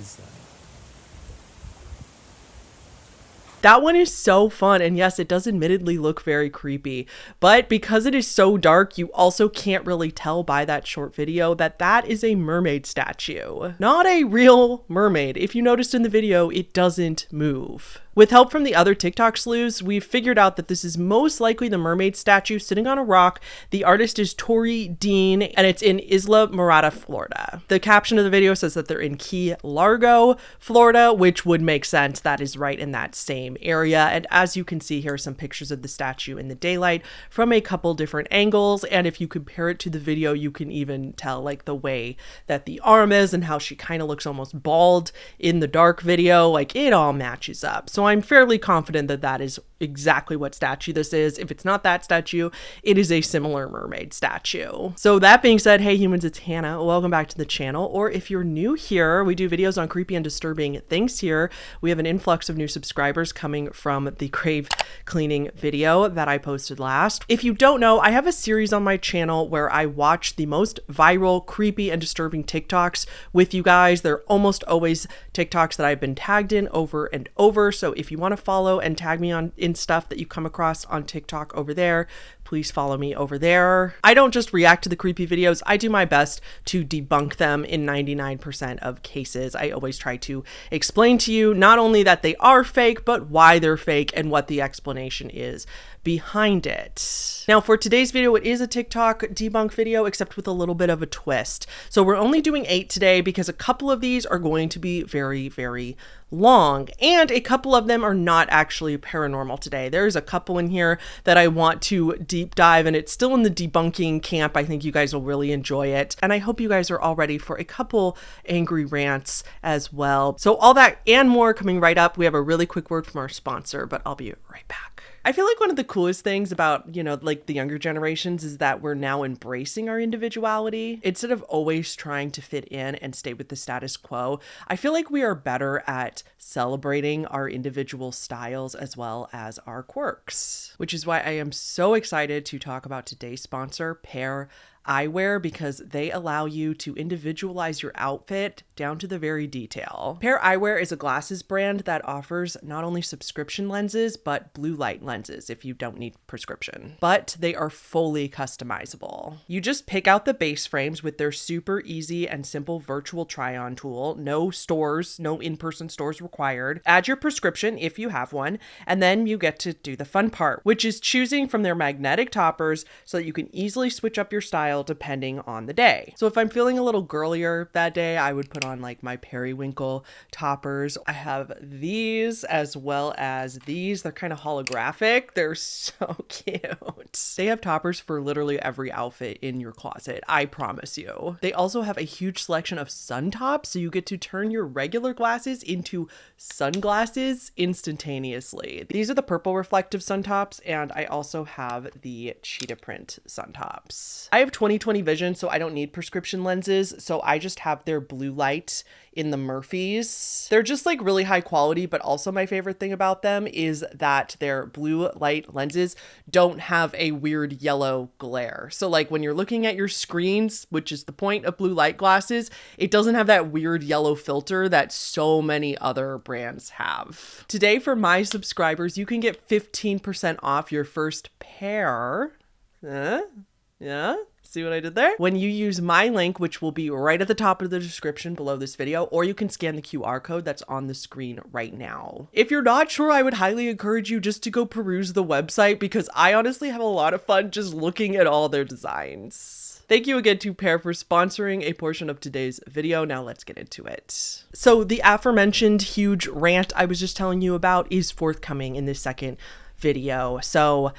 inside. That one is so fun, and yes, it does admittedly look very creepy, but because it is so dark, you also can't really tell by that short video that that is a mermaid statue, not a real mermaid. If you noticed in the video, it doesn't move. With help from the other TikTok sleuths, we've figured out that this is most likely the mermaid statue sitting on a rock. The artist is Tori Dean, and it's in Isla Morada, Florida. The caption of the video says that they're in Key Largo, Florida, which would make sense. That is right in that same area. And as you can see, here are some pictures of the statue in the daylight from a couple different angles. And if you compare it to the video, you can even tell like the way that the arm is and how she kind of looks almost bald in the dark video. Like it all matches up. So I'm fairly confident that that is exactly what statue this is. If it's not that statue, it is a similar mermaid statue. So that being said, hey humans, it's Hannah. Welcome back to the channel. Or if you're new here, we do videos on creepy and disturbing things here. We have an influx of new subscribers coming from the grave cleaning video that I posted last. If you don't know, I have a series on my channel where I watch the most viral, creepy, and disturbing TikToks with you guys. They're almost always TikToks that I've been tagged in over and over. So if you want to follow and tag me in stuff that you come across on TikTok over there, please follow me over there. I don't just react to the creepy videos. I do my best to debunk them in 99% of cases. I always try to explain to you not only that they are fake, but why they're fake and what the explanation is behind it. Now for today's video, it is a TikTok debunk video, except with a little bit of a twist. So we're only doing 8 today because a couple of these are going to be very, very long, and a couple of them are not actually paranormal today. There's a couple in here that I want to deep dive, and it's still in the debunking camp. I think you guys will really enjoy it, and I hope you guys are all ready for a couple angry rants as well. So all that and more coming right up. We have a really quick word from our sponsor, but I'll be right back. I feel like one of the coolest things about, like the younger generations is that we're now embracing our individuality instead of always trying to fit in and stay with the status quo. I feel like we are better at celebrating our individual styles as well as our quirks, which is why I am so excited to talk about today's sponsor, Pair Eyewear, because they allow you to individualize your outfit down to the very detail. Pair Eyewear is a glasses brand that offers not only subscription lenses, but blue light lenses if you don't need prescription. But they are fully customizable. You just pick out the base frames with their super easy and simple virtual try-on tool. No stores, no in-person stores required. Add your prescription if you have one, and then you get to do the fun part, which is choosing from their magnetic toppers so that you can easily switch up your style depending on the day. So if I'm feeling a little girlier that day, I would put on like my periwinkle toppers. I have these as well as these. They're kind of holographic. They're so cute. They have toppers for literally every outfit in your closet, I promise you. They also have a huge selection of sun tops, so you get to turn your regular glasses into sunglasses instantaneously. These are the purple reflective sun tops, and I also have the cheetah print sun tops. I have 20/20 vision, so I don't need prescription lenses, so I just have their blue light in the Murphys. They're just like really high quality, but also my favorite thing about them is that their blue light lenses don't have a weird yellow glare. So like when you're looking at your screens, which is the point of blue light glasses, it doesn't have that weird yellow filter that so many other brands have. Today for my subscribers, you can get 15% off your first pair. Yeah? See what I did there? When you use my link, which will be right at the top of the description below this video, or you can scan the QR code that's on the screen right now. If you're not sure, I would highly encourage you just to go peruse the website, because I honestly have a lot of fun just looking at all their designs. Thank you again to Pair for sponsoring a portion of today's video. Now let's get into it. So the aforementioned huge rant I was just telling you about is forthcoming in this second video. So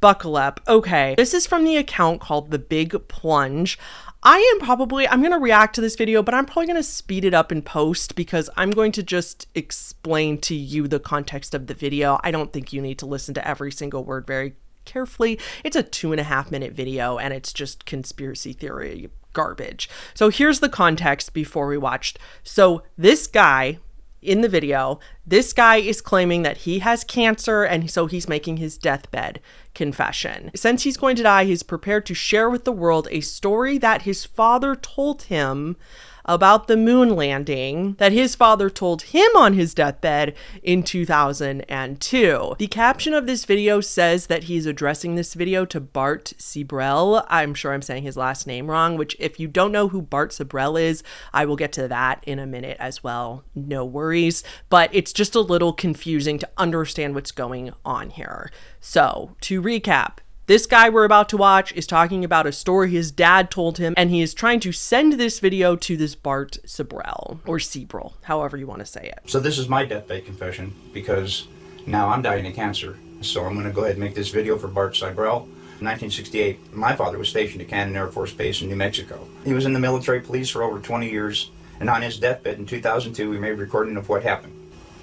buckle up. Okay, this is from the account called The Big Plunge. I'm going to react to this video, but I'm probably going to speed it up in post because I'm going to just explain to you the context of the video. I don't think you need to listen to every single word very carefully. It's a 2.5 minute video and it's just conspiracy theory garbage. So here's the context before we watched. So this guy in the video, this guy is claiming that he has cancer, and so he's making his deathbed confession. Since he's going to die, he's prepared to share with the world a story that his father told him about the moon landing that his father told him on his deathbed in 2002. The caption of this video says that he's addressing this video to Bart Sibrel. I'm sure I'm saying his last name wrong, which if you don't know who Bart Sibrel is, I will get to that in a minute as well. No worries. But it's just a little confusing to understand what's going on here. So to recap, this guy we're about to watch is talking about a story his dad told him, and he is trying to send this video to this Bart Sibrel, or Sibrel, however you want to say it. So this is my deathbed confession, because now I'm dying of cancer. So I'm going to go ahead and make this video for Bart Sibrel. In 1968, my father was stationed at Cannon Air Force Base in New Mexico. He was in the military police for over 20 years, and on his deathbed in 2002, we made a recording of what happened.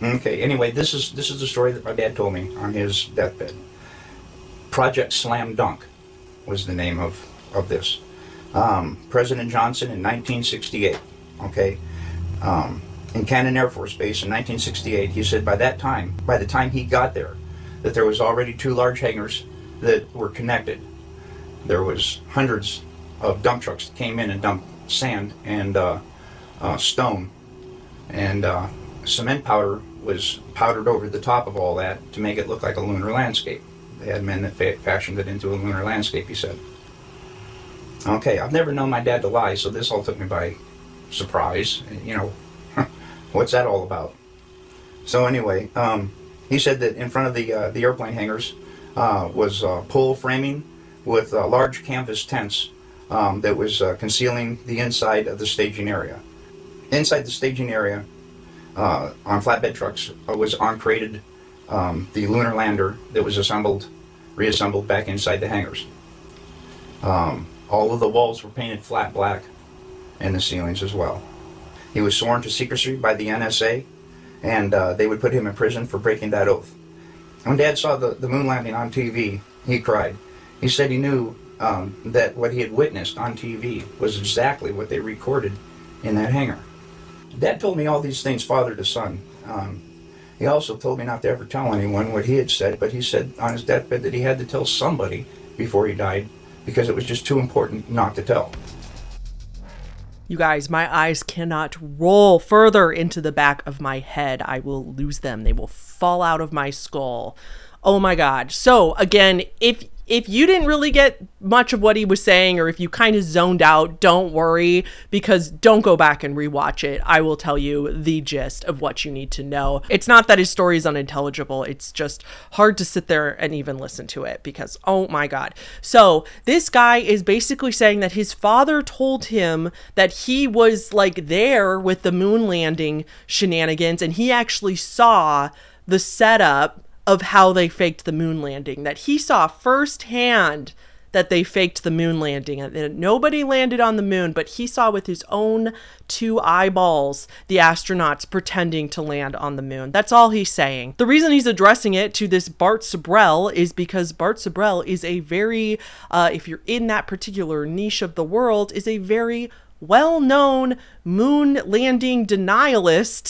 Okay, anyway, this is the story that my dad told me on his deathbed. Project Slam Dunk was the name of this. President Johnson in 1968, okay, in Cannon Air Force Base in 1968, he said by the time he got there, that there was already 2 large hangars that were connected. There was hundreds of dump trucks that came in and dumped sand and stone, and cement powder was powdered over the top of all that to make it look like a lunar landscape. They had men that fashioned it into a lunar landscape, he said. Okay, I've never known my dad to lie, so this all took me by surprise. You know, what's that all about? So anyway, he said that in front of the airplane hangars was pole framing with large canvas tents that was concealing the inside of the staging area. Inside the staging area, on flatbed trucks, was uncrated the lunar lander that was reassembled back inside the hangars. All of the walls were painted flat black, and the ceilings as well. He was sworn to secrecy by the NSA, and they would put him in prison for breaking that oath. When Dad saw the moon landing on TV, he cried. He said he knew that what he had witnessed on TV was exactly what they recorded in that hangar. Dad told me all these things father to son. He also told me not to ever tell anyone what he had said, but he said on his deathbed that he had to tell somebody before he died because it was just too important not to tell. You guys, my eyes cannot roll further into the back of my head. I will lose them. They will fall out of my skull. Oh my God. So again, if you didn't really get much of what he was saying, or if you kind of zoned out, don't worry, because don't go back and rewatch it. I will tell you the gist of what you need to know. It's not that his story is unintelligible. It's just hard to sit there and even listen to it because, oh my God. So this guy is basically saying that his father told him that he was like there with the moon landing shenanigans, and he actually saw the setup of how they faked the moon landing, that he saw firsthand that they faked the moon landing, and that nobody landed on the moon, but he saw with his own 2 eyeballs the astronauts pretending to land on the moon. That's all he's saying. The reason he's addressing it to this Bart Sibrel is because Bart Sibrel is a very, if you're in that particular niche of the world, is a very well-known moon landing denialist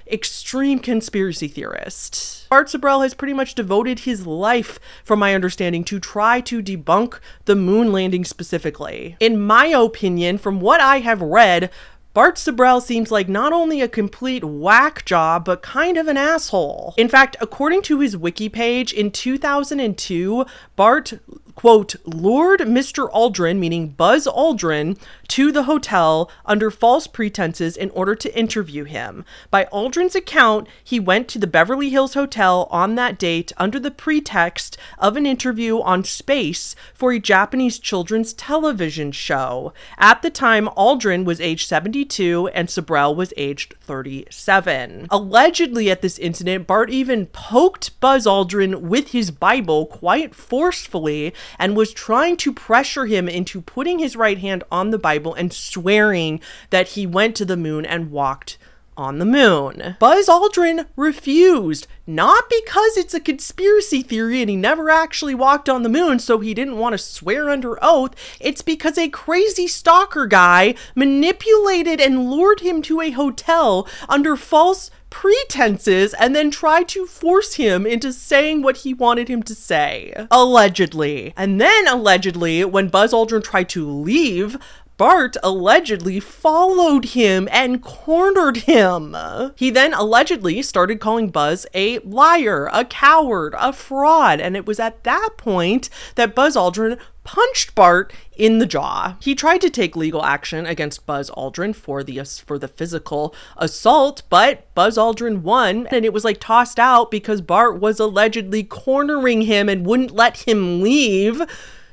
/ extreme conspiracy theorist. Bart Sibrel has pretty much devoted his life, from my understanding, to try to debunk the moon landing specifically. In my opinion, from what I have read, Bart Sibrel seems like not only a complete whack job, but kind of an asshole. In fact, according to his wiki page, in 2002, Bart, quote, lured Mr. Aldrin, meaning Buzz Aldrin, to the hotel under false pretenses in order to interview him. By Aldrin's account, he went to the Beverly Hills Hotel on that date under the pretext of an interview on space for a Japanese children's television show. At the time, Aldrin was age 72 and Sibrel was aged 37. Allegedly at this incident, Bart even poked Buzz Aldrin with his Bible quite forcefully and was trying to pressure him into putting his right hand on the Bible and swearing that he went to the moon and walked on the moon. Buzz Aldrin refused, not because it's a conspiracy theory and he never actually walked on the moon, so he didn't want to swear under oath. It's because a crazy stalker guy manipulated and lured him to a hotel under false pretenses and then tried to force him into saying what he wanted him to say. Allegedly. And then allegedly, when Buzz Aldrin tried to leave, Bart allegedly followed him and cornered him. He then allegedly started calling Buzz a liar, a coward, a fraud, and it was at that point that Buzz Aldrin punched Bart in the jaw. He tried to take legal action against Buzz Aldrin for the physical assault, but Buzz Aldrin won, and it was like tossed out because Bart was allegedly cornering him and wouldn't let him leave.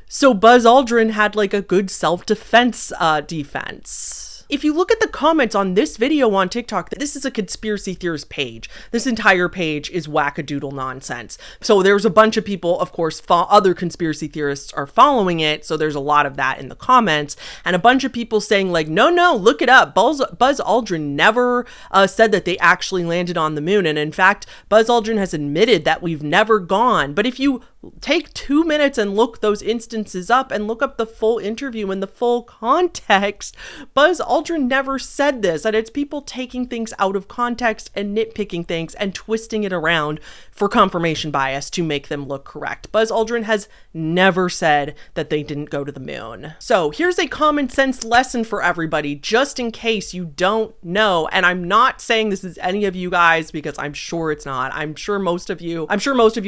So Buzz Aldrin had like a good self-defense defense. If you look at the comments on this video on TikTok, this is a conspiracy theorist page. This entire page is wackadoodle nonsense. So there's a bunch of people, of course, other conspiracy theorists are following it. So there's a lot of that in the comments, and a bunch of people saying like, no, look it up. Buzz Aldrin never said that they actually landed on the moon. And in fact, Buzz Aldrin has admitted that we've never gone. But if you take 2 minutes and look those instances up and look up the full interview and the full context, Buzz Aldrin never said this, and it's people taking things out of context and nitpicking things and twisting it around for confirmation bias to make them look correct. Buzz Aldrin has never said that they didn't go to the moon. So here's a common sense lesson for everybody, just in case you don't know. And I'm not saying this is any of you guys, because I'm sure it's not. I'm sure most of you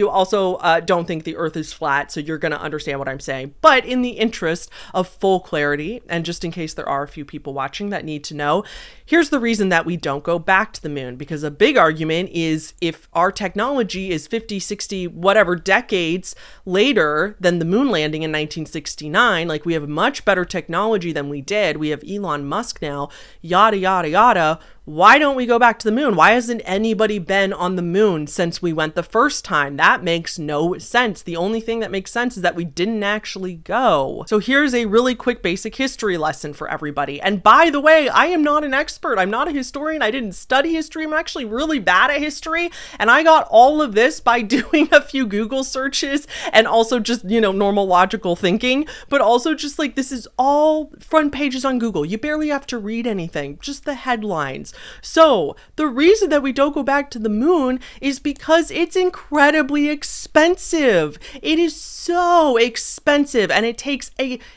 also don't think the earth is flat, so you're going to understand what I'm saying. But in the interest of full clarity, and just in case there are a few people watching that need to know, here's the reason that we don't go back to the moon. Because a big argument is, if our technology is 50, 60, whatever decades later than the moon landing in 1969, like we have much better technology than we did, we have Elon Musk now, yada, yada, yada, why don't we go back to the moon? Why hasn't anybody been on the moon since we went the first time? That makes no sense. The only thing that makes sense is that we didn't actually go. So here's a really quick basic history lesson for everybody. And by the way, I am not an expert. I'm not a historian. I didn't study history. I'm actually really bad at history. And I got all of this by doing a few Google searches and also just, normal logical thinking, but also just like, this is all front pages on Google. You barely have to read anything, just the headlines. So the reason that we don't go back to the moon is because it's incredibly expensive. It is so expensive, and it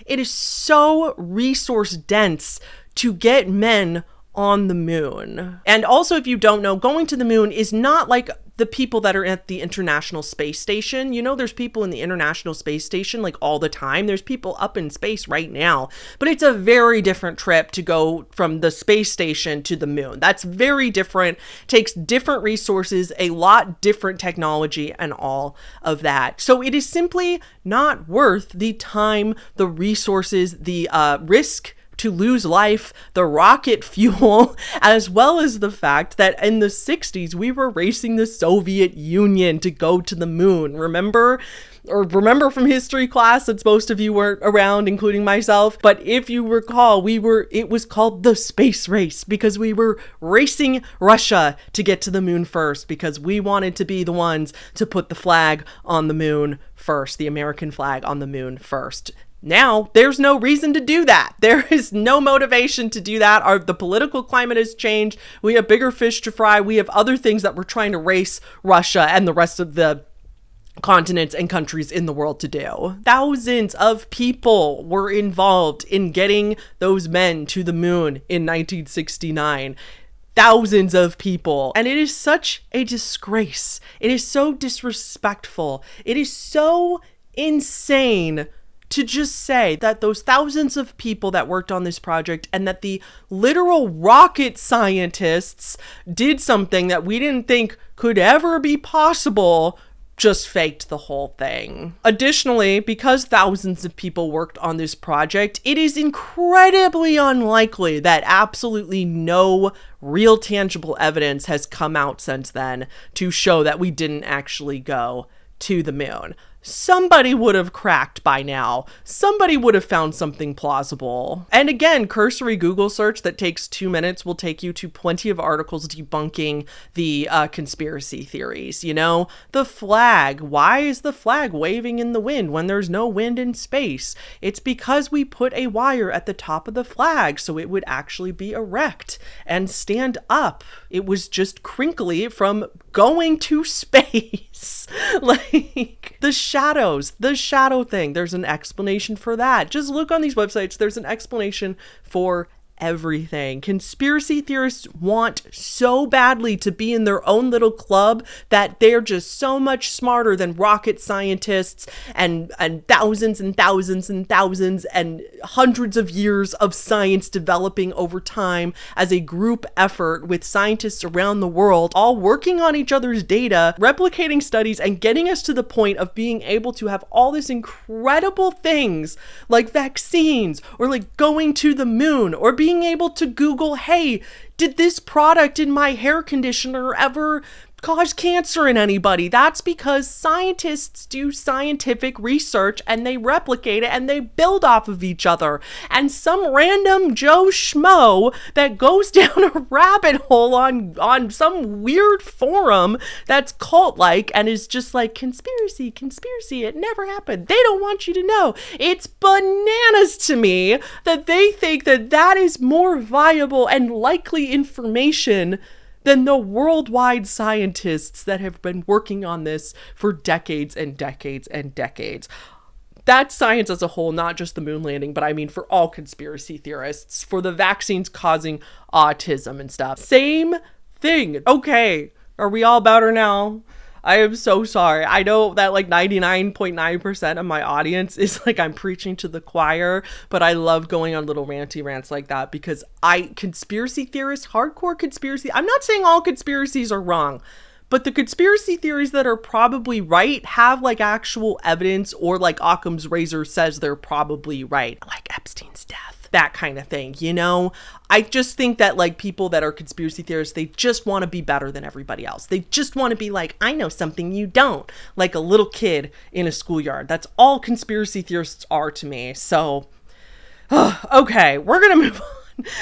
is so resource dense to get men on the moon. And also, if you don't know, going to the moon is not like the people that are at the International Space Station. There's people in the International Space Station like all the time. There's people up in space right now, but it's a very different trip to go from the space station to the moon. That's very different, takes different resources, a lot different technology, and all of that. So it is simply not worth the time, the resources, the risk to lose life, the rocket fuel, as well as the fact that in the 60s, we were racing the Soviet Union to go to the moon. Remember from history class, that most of you weren't around, including myself. But if you recall, it was called the space race because we were racing Russia to get to the moon first, because we wanted to be the ones to put the flag on the moon first, the American flag on the moon first. Now, there's no reason to do that. There is no motivation to do that. The political climate has changed. We have bigger fish to fry. We have other things that we're trying to race Russia and the rest of the continents and countries in the world to do. Thousands of people were involved in getting those men to the moon in 1969. Thousands of people. And it is such a disgrace. It is so disrespectful. It is so insane to just say that those thousands of people that worked on this project and that the literal rocket scientists did something that we didn't think could ever be possible, just faked the whole thing. Additionally, because thousands of people worked on this project, it is incredibly unlikely that absolutely no real tangible evidence has come out since then to show that we didn't actually go to the moon. Somebody would have cracked by now. Somebody would have found something plausible. And again, cursory Google search that takes 2 minutes will take you to plenty of articles debunking the conspiracy theories. The flag. Why is the flag waving in the wind when there's no wind in space? It's because we put a wire at the top of the flag so it would actually be erect and stand up. It was just crinkly from going to space. Like, the shadows, the shadow thing. There's an explanation for that. Just look on these websites. There's an explanation for everything. Conspiracy theorists want so badly to be in their own little club that they're just so much smarter than rocket scientists and thousands and thousands and thousands and hundreds of years of science developing over time as a group effort with scientists around the world all working on each other's data, replicating studies, and getting us to the point of being able to have all these incredible things like vaccines or like going to the moon or being able to Google, hey, did this product in my hair conditioner ever cause cancer in anybody? That's because scientists do scientific research and they replicate it and they build off of each other. And some random Joe Schmo that goes down a rabbit hole on some weird forum that's cult-like and is just like, conspiracy, it never happened. They don't want you to know. It's bananas to me that they think that that is more viable and likely information than the worldwide scientists that have been working on this for decades and decades and decades. That's science as a whole, not just the moon landing, but I mean for all conspiracy theorists, for the vaccines causing autism and stuff. Same thing. Okay, are we all better now? I am so sorry. I know that like 99.9% of my audience is like, I'm preaching to the choir, but I love going on little ranty rants like that because conspiracy theorists, hardcore conspiracy, I'm not saying all conspiracies are wrong, but the conspiracy theories that are probably right have like actual evidence, or like Occam's razor says they're probably right, like Epstein's death, that kind of thing, you know? I just think that like people that are conspiracy theorists, they just want to be better than everybody else. They just want to be like, I know something you don't, like a little kid in a schoolyard. That's all conspiracy theorists are to me. So, okay, we're going to move on.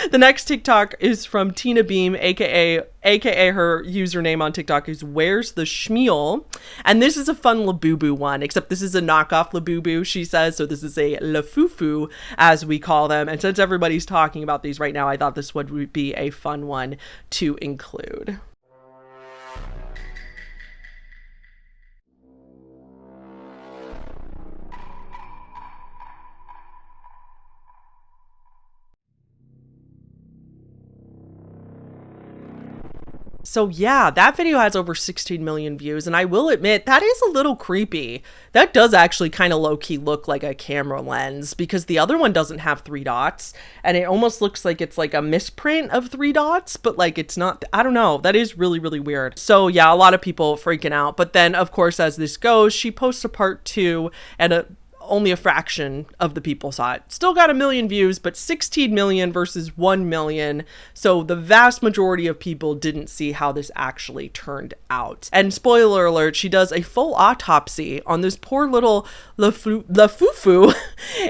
The next TikTok is from Tina Beam, aka her username on TikTok is Where's the Schmeal? And this is a fun Labubu one, except this is a knockoff Labubu, she says. So this is a Lafufu, as we call them. And since everybody's talking about these right now, I thought this would be a fun one to include. So yeah, that video has over 16 million views, and I will admit that is a little creepy. That does actually kind of low-key look like a camera lens, because the other one doesn't have 3 dots, and it almost looks like it's like a misprint of 3 dots, but like it's not. I don't know. That is really, really weird. So yeah, a lot of people freaking out. But then, of course, as this goes, she posts a part 2, and only a fraction of the people saw it. Still got 1 million views, but 16 million versus 1 million. So the vast majority of people didn't see how this actually turned out. And spoiler alert, she does a full autopsy on this poor little Lafufu,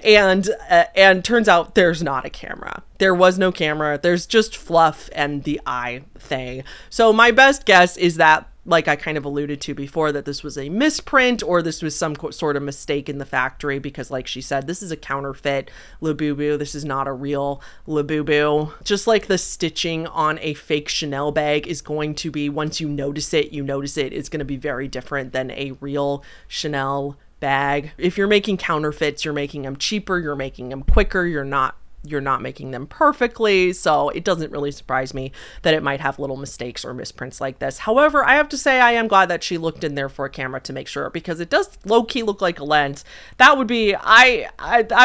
and turns out there's not a camera. There was no camera. There's just fluff and the eye thing. So my best guess is that, like I kind of alluded to before, that this was a misprint, or this was some sort of mistake in the factory, because like she said, this is a counterfeit Labubu. This is not a real Labubu. Just like the stitching on a fake Chanel bag is going to be, once you notice it, it's going to be very different than a real Chanel bag. If you're making counterfeits, you're making them cheaper, you're making them quicker, you're not making them perfectly. So it doesn't really surprise me that it might have little mistakes or misprints like this. However, I have to say I am glad that she looked in there for a camera to make sure, because it does low-key look like a lens. That would be, I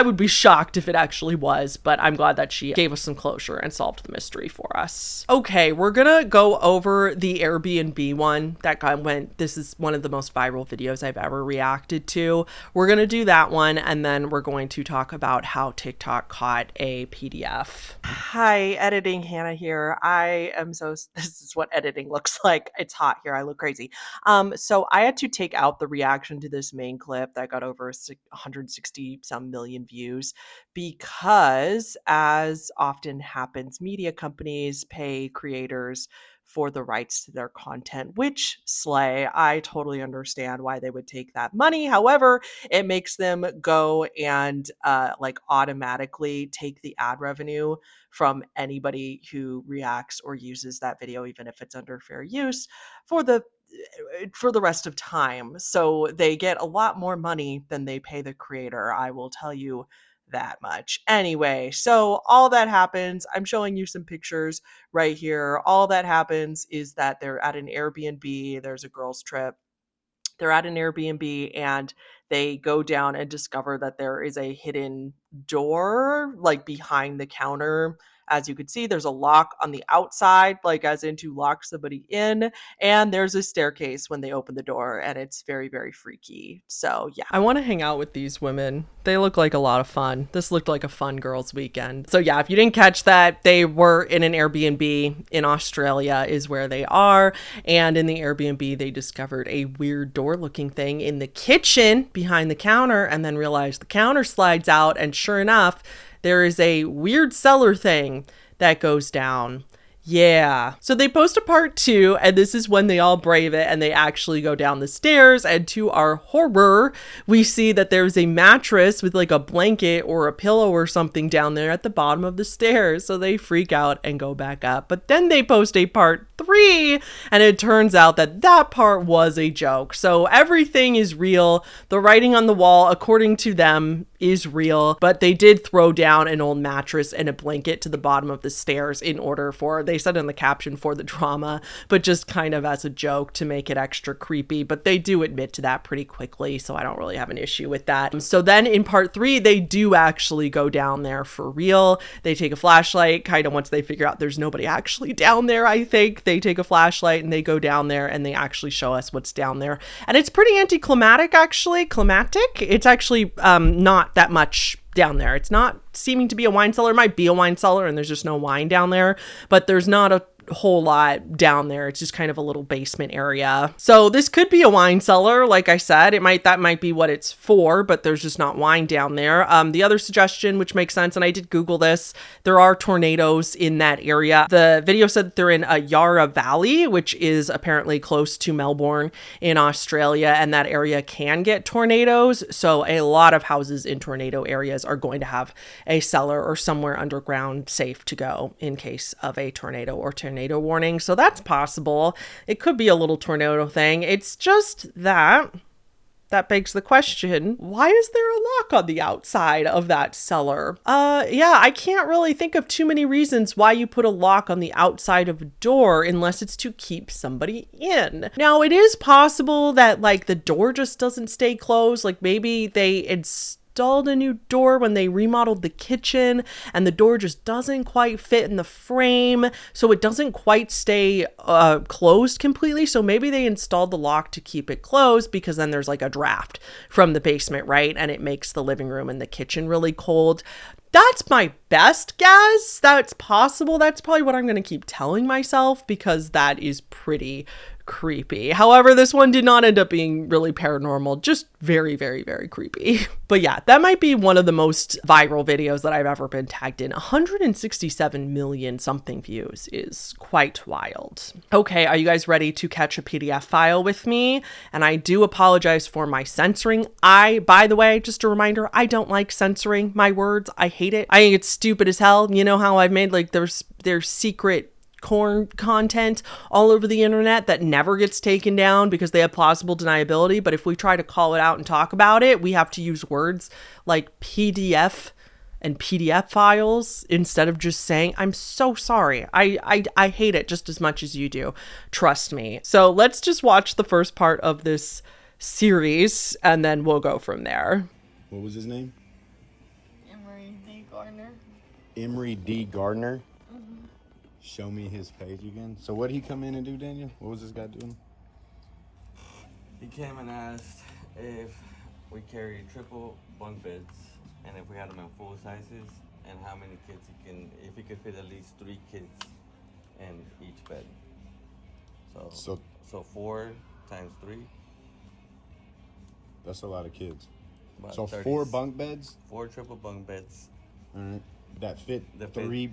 would be shocked if it actually was, but I'm glad that she gave us some closure and solved the mystery for us. Okay, we're gonna go over the Airbnb one that this is one of the most viral videos I've ever reacted to. We're gonna do that one, and then we're going to talk about how TikTok caught a PDF. Hi, editing Hannah here. This is what editing looks like. It's hot here. I look crazy. So I had to take out the reaction to this main clip that got over 160 some million views, because, as often happens, media companies pay creators for the rights to their content, which slay. I totally understand why they would take that money. However, it makes them go and like automatically take the ad revenue from anybody who reacts or uses that video, even if it's under fair use, for the for the rest of time. So they get a lot more money than they pay the creator. I will tell you that much. Anyway, so all that happens, I'm showing you some pictures right here. All that happens is that they're at an Airbnb. There's a girls' trip. They're at an Airbnb and they go down and discover that there is a hidden door like behind the counter. As you can see, there's a lock on the outside, like as in to lock somebody in. And there's a staircase when they open the door, and it's very, very freaky. So, yeah. I want to hang out with these women. They look like a lot of fun. This looked like a fun girls' weekend. So, yeah, if you didn't catch that, they were in an Airbnb in Australia, is where they are. And in the Airbnb, they discovered a weird door looking thing in the kitchen behind the counter, and then realized the counter slides out. And sure enough, there is a weird cellar thing that goes down. Yeah. So they post a part 2, and this is when they all brave it and they actually go down the stairs. And to our horror, we see that there's a mattress with like a blanket or a pillow or something down there at the bottom of the stairs. So they freak out and go back up. But then they post a part 3, and it turns out that that part was a joke. So everything is real. The writing on the wall, according to them, is real, but they did throw down an old mattress and a blanket to the bottom of the stairs in order for, they said in the caption, for the drama, but just kind of as a joke to make it extra creepy. But they do admit to that pretty quickly, so I don't really have an issue with that. So then in part 3, they do actually go down there for real. They take a flashlight, kind of once they figure out there's nobody actually down there, I think. They take a flashlight and they go down there and they actually show us what's down there. And it's pretty anticlimactic, actually. Climatic. It's actually not that much down there. It's not seeming to be a wine cellar. It might be a wine cellar and there's just no wine down there, but there's not a whole lot down there. It's just kind of a little basement area. So this could be a wine cellar. Like I said, that might be what it's for, but there's just not wine down there. The other suggestion, which makes sense, and I did Google this, there are tornadoes in that area. The video said that they're in a Yarra Valley, which is apparently close to Melbourne in Australia, and that area can get tornadoes. So a lot of houses in tornado areas are going to have a cellar or somewhere underground safe to go in case of a tornado or tornado warning. So that's possible. It could be a little tornado thing. It's just that begs the question, why is there a lock on the outside of that cellar? Yeah, I can't really think of too many reasons why you put a lock on the outside of a door unless it's to keep somebody in. Now, it is possible that like the door just doesn't stay closed. Like maybe they installed a new door when they remodeled the kitchen and the door just doesn't quite fit in the frame, so it doesn't quite stay closed completely. So maybe they installed the lock to keep it closed because then there's like a draft from the basement, right? And it makes the living room and the kitchen really cold. That's my best guess. That's possible. That's probably what I'm going to keep telling myself because that is pretty creepy. However, this one did not end up being really paranormal, just very, very, very creepy. But yeah, that might be one of the most viral videos that I've ever been tagged in. 167 million something views is quite wild. Okay, are you guys ready to catch a PDF file with me? And I do apologize for my censoring. By the way, just a reminder, I don't like censoring my words. I hate it. I think it's stupid as hell. You know how I've made like there's secret corn content all over the internet that never gets taken down because they have plausible deniability. But if we try to call it out and talk about it, we have to use words like PDF and PDF files instead of just saying, I'm so sorry. I hate it just as much as you do. Trust me. So let's just watch the first part of this series and then we'll go from there. What was his name? Emery D. Gardner. Emery D. Gardner? Show me his page again. So what did he come in and do, Daniel? What was this guy doing? He came and asked if we carry triple bunk beds and if we had them in full sizes and how many kids if he could fit at least 3 kids in each bed. So 4 times 3. That's a lot of kids. About So 30. 4 bunk beds? 4 triple bunk beds. All right. That fit That 3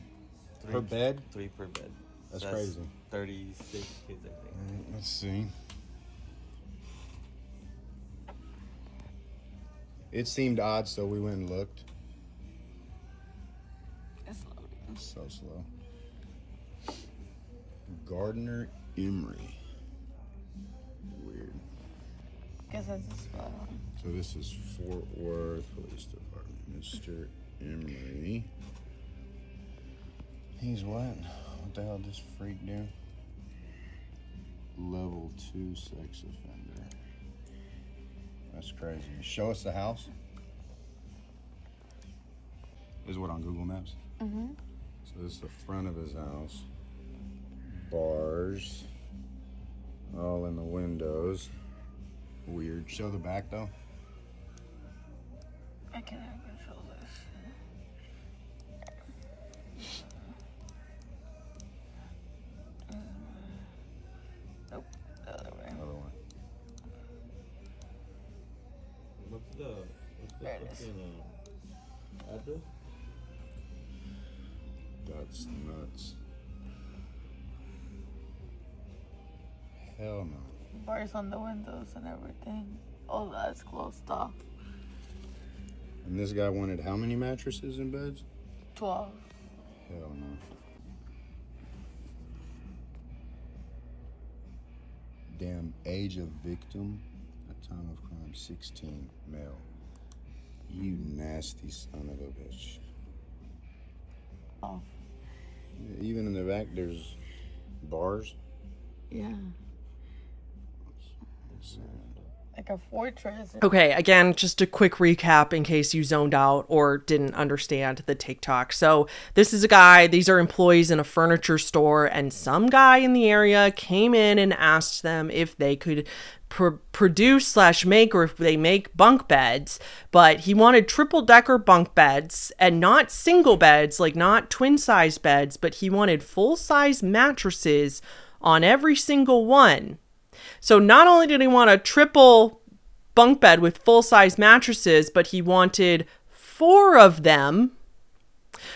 per bed? 3 per bed. That's So crazy. 36 kids, I think. All right, let's see. It seemed odd, so we went and looked. It's loading. So slow. Gardner Emery. Guess I just spelled it. So this is Fort Worth Police Department. Mr. Emery. He's what? What the hell did this freak do? Level 2 sex offender. That's crazy. Show us the house. This is what on Google Maps? Mm-hmm. So this is the front of his house. Bars. All in the windows. Weird. Show the back though. I can't even control this. Nope, the other way. Another one. What's the There it is. fucking address? That's nuts. Hell no. Bars on the windows and everything. All that's closed off. And this guy wanted how many mattresses and beds? 12. Hell no. Damn, age of victim at time of crime 16, male. You nasty son of a bitch. Off. Even in the back there's bars. Yeah. Sad. Like a fortress. Okay, again, just a quick recap in case you zoned out or didn't understand the TikTok. So this is a guy, these are employees in a furniture store, and some guy in the area came in and asked them if they could produce / make, or if they make bunk beds, but he wanted triple-decker bunk beds and not single beds, like not twin-size beds, but he wanted full-size mattresses on every single one. So not only did he want a triple bunk bed with full-size mattresses, but he wanted 4 of them.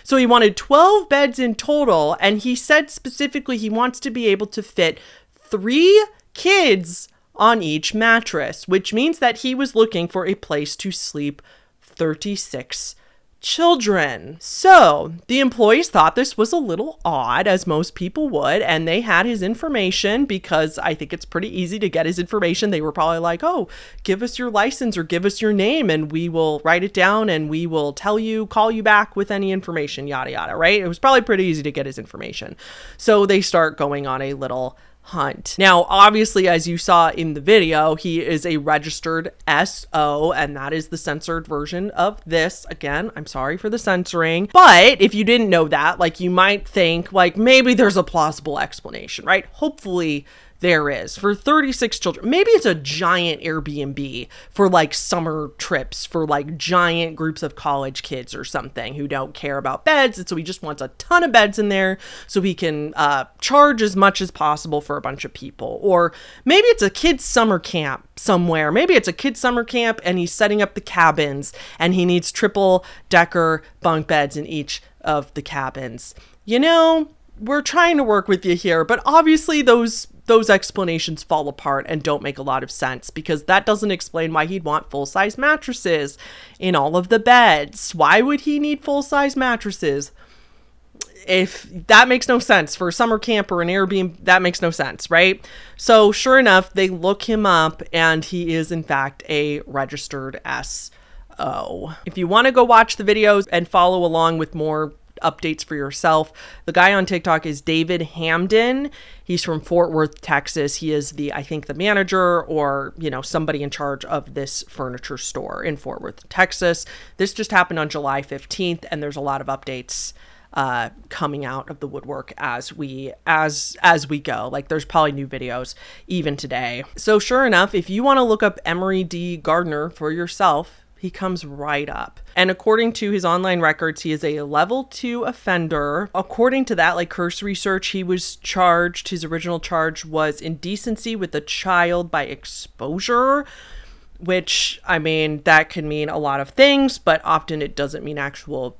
So he wanted 12 beds in total, and he said specifically he wants to be able to fit 3 kids on each mattress, which means that he was looking for a place to sleep 36 children. So the employees thought this was a little odd, as most people would, and they had his information because I think it's pretty easy to get his information. They were probably like, oh, give us your license or give us your name and we will write it down and we will call you back with any information, yada, yada, right? It was probably pretty easy to get his information. So they start going on a little hunt. Now, obviously, as you saw in the video, he is a registered SO, and that is the censored version of this. Again, I'm sorry for the censoring, but if you didn't know that, like, you might think, like, maybe there's a plausible explanation, right? Hopefully there is. For 36 children, maybe it's a giant Airbnb for like summer trips for like giant groups of college kids or something who don't care about beds, and so he just wants a ton of beds in there so he can charge as much as possible for a bunch of people. Or maybe it's a kids summer camp somewhere. Maybe it's a kids summer camp and he's setting up the cabins and he needs triple decker bunk beds in each of the cabins. You know, we're trying to work with you here, but obviously those explanations fall apart and don't make a lot of sense, because that doesn't explain why he'd want full-size mattresses in all of the beds. Why would he need full-size mattresses? If that makes no sense for a summer camp or an Airbnb, that makes no sense, right? So sure enough, they look him up and he is in fact a registered SO. If you want to go watch the videos and follow along with more updates for yourself, the guy on TikTok is David Hamden. He's from Fort Worth, Texas. He is I think the manager or, somebody in charge of this furniture store in Fort Worth, Texas. This just happened on July 15th, and there's a lot of updates coming out of the woodwork as we go. Like, there's probably new videos even today. So sure enough, if you want to look up Emery D. Gardner for yourself, he comes right up. And according to his online records, he is a level 2 offender. According to that, like cursory search, he was charged, his original charge was indecency with a child by exposure, which, I mean, that can mean a lot of things, but often it doesn't mean actual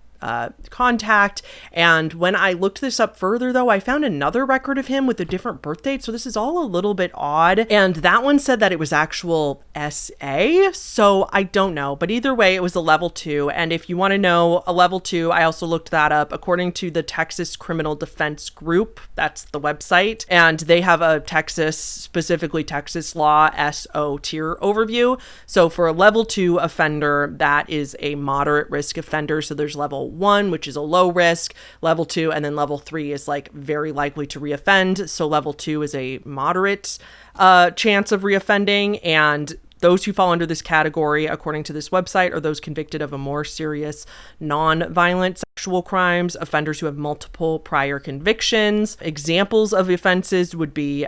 contact. And when I looked this up further, though, I found another record of him with a different birth date. So this is all a little bit odd. And that one said that it was actual SA. So I don't know, but either way, it was a level 2. And if you want to know a level 2, I also looked that up. According to the Texas Criminal Defense Group, that's the website, and they have a Texas, specifically Texas law SO tier overview. So for a level 2 offender, that is a moderate risk offender. So there's level 1, which is a low risk, level 2, and then level 3 is like very likely to reoffend. So level 2 is a moderate chance of reoffending, and those who fall under this category, according to this website, are those convicted of a more serious non-violent sexual crimes, offenders who have multiple prior convictions. Examples of offenses would be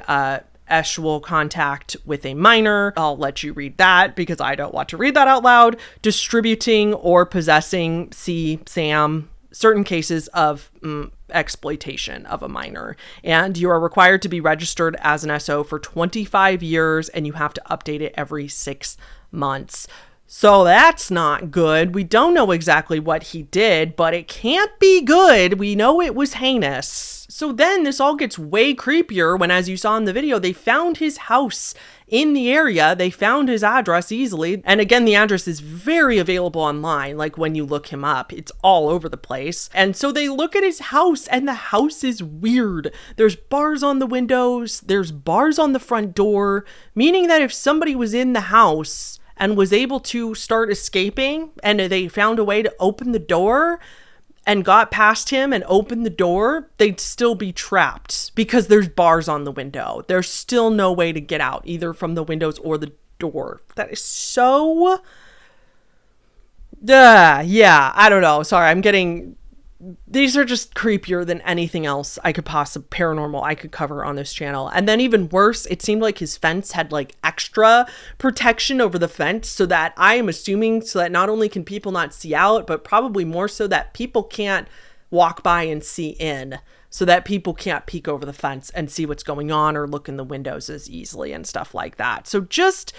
sexual contact with a minor. I'll let you read that because I don't want to read that out loud. Distributing or possessing, SAM, certain cases of exploitation of a minor. And you are required to be registered as an SO for 25 years, and you have to update it every 6 months. So that's not good. We don't know exactly what he did, but it can't be good. We know it was heinous. So then this all gets way creepier when, as you saw in the video, they found his house in the area. They found his address easily. And again, the address is very available online. Like when you look him up, it's all over the place. And so they look at his house, and the house is weird. There's bars on the windows. There's bars on the front door, meaning that if somebody was in the house and was able to start escaping and they found a way to open the door and got past him and opened the door, they'd still be trapped because there's bars on the window. There's still no way to get out, either from the windows or the door. That is so... yeah, I don't know. Sorry, I'm getting... These are just creepier than anything else paranormal I could cover on this channel. And then even worse, it seemed like his fence had like extra protection over the fence, so that I am assuming so that not only can people not see out, but probably more so that people can't walk by and see in, so that people can't peek over the fence and see what's going on or look in the windows as easily and stuff like that. So just...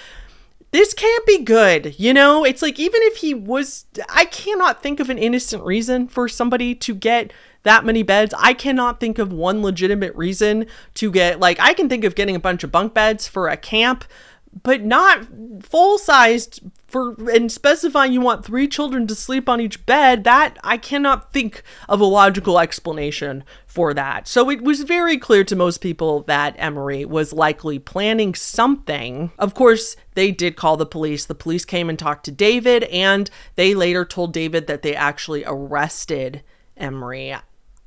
this can't be good, you know? It's like, even if he was, I cannot think of an innocent reason for somebody to get that many beds. I cannot think of one legitimate reason to get, like, I can think of getting a bunch of bunk beds for a camp, but not full-sized and specifying you want 3 children to sleep on each bed. That, I cannot think of a logical explanation for that. So it was very clear to most people that Emery was likely planning something. Of course, they did call the police. The police came and talked to David, and they later told David that they actually arrested Emery.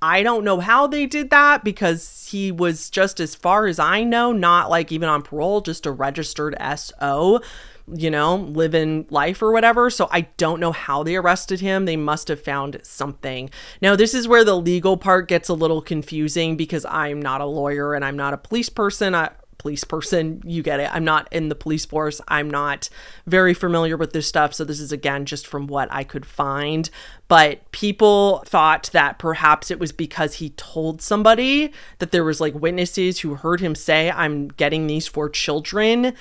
I don't know how they did that, because he was, just as far as I know, not like even on parole, just a registered SO, you know, living life or whatever. So I don't know how they arrested him. They must have found something. Now, this is where the legal part gets a little confusing, because I'm not a lawyer and I'm not a police person. You get it. I'm not in the police force. I'm not very familiar with this stuff. So this is, again, just from what I could find. But people thought that perhaps it was because he told somebody, that there was like witnesses who heard him say, I'm getting these for children.